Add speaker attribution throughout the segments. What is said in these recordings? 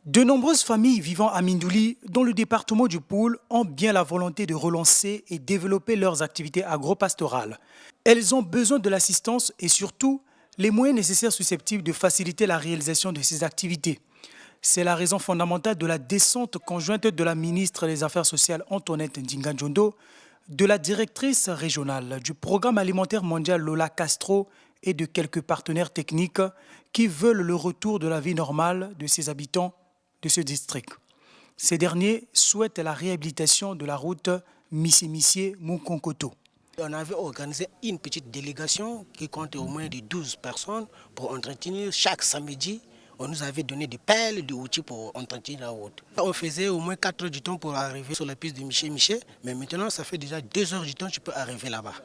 Speaker 1: De nombreuses familles vivant à Mindouli, dans le département du Poul, ont bien la volonté de relancer et développer leurs activités agro-pastorales. Elles ont besoin de l'assistance et surtout les moyens nécessaires susceptibles de faciliter la réalisation de ces activités. C'est la raison fondamentale de la descente conjointe de la ministre des Affaires sociales Antoinette Ndinga-Djondo, de la directrice régionale du Programme alimentaire mondial Lola Castro et de quelques partenaires techniques qui veulent le retour de la vie normale de ses habitants de ce district. Ces derniers souhaitent la réhabilitation de la route Missé-Moukonkoto.
Speaker 2: On avait organisé une petite délégation qui comptait au moins de 12 personnes pour entretenir chaque samedi. On nous avait donné des pelles, des outils pour entretenir la route. On faisait au moins 4 heures du temps pour arriver sur la piste de Miché-Miché, mais maintenant ça fait déjà 2 heures du temps que tu peux arriver là-bas.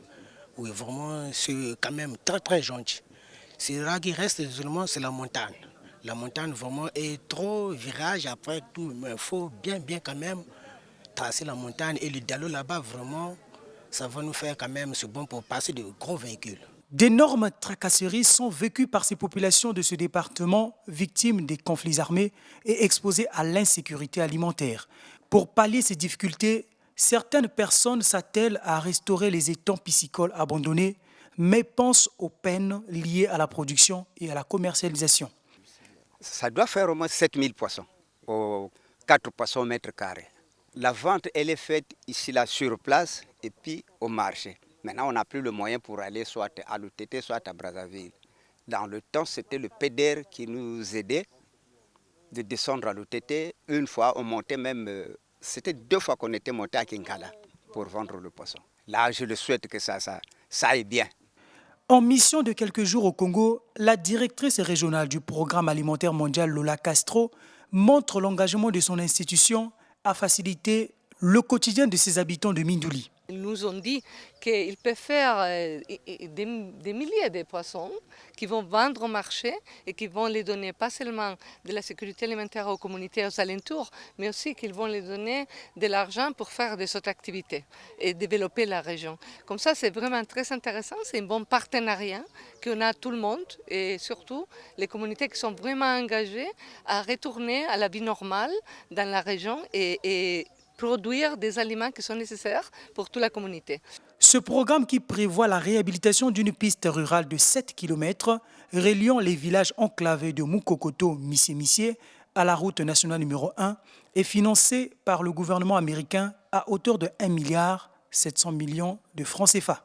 Speaker 2: Oui, vraiment, c'est quand même très très gentil. C'est là qui reste, c'est la montagne. La montagne vraiment est trop virage après tout, mais il faut bien quand même tracer la montagne et le dallo là-bas vraiment, ça va nous faire quand même, c'est bon pour passer de gros véhicules.
Speaker 1: D'énormes tracasseries sont vécues par ces populations de ce département, victimes des conflits armés et exposées à l'insécurité alimentaire. Pour pallier ces difficultés, certaines personnes s'attellent à restaurer les étangs piscicoles abandonnés, mais pensent aux peines liées à la production et à la commercialisation.
Speaker 3: Ça doit faire au moins 7000 poissons, aux 4 poissons au mètre carré. La vente, elle est faite ici, là, sur place, et puis au marché. Maintenant, on n'a plus le moyen pour aller soit à l'UTT, soit à Brazzaville. Dans le temps, c'était le PDR qui nous aidait de descendre à l'UTT. Une fois, on montait même, c'était 2 fois qu'on était monté à Kinkala pour vendre le poisson. Là, je le souhaite que ça aille bien.
Speaker 1: En mission de quelques jours au Congo, la directrice régionale du Programme alimentaire mondial Lola Castro montre l'engagement de son institution à faciliter le quotidien de ses habitants de Mindouli.
Speaker 4: Ils nous ont dit qu'ils peuvent faire des milliers de poissons qui vont vendre au marché et qui vont les donner pas seulement de la sécurité alimentaire aux communautés aux alentours, mais aussi qu'ils vont les donner de l'argent pour faire des autres activités et développer la région. Comme ça, c'est vraiment très intéressant, c'est un bon partenariat qu'on a tout le monde et surtout les communautés qui sont vraiment engagées à retourner à la vie normale dans la région et produire des aliments qui sont nécessaires pour toute la communauté.
Speaker 1: Ce programme qui prévoit la réhabilitation d'une piste rurale de 7 km reliant les villages enclavés de Moukokoto, Missé-Missé à la route nationale numéro 1 est financé par le gouvernement américain à hauteur de 1,7 milliard de francs CFA.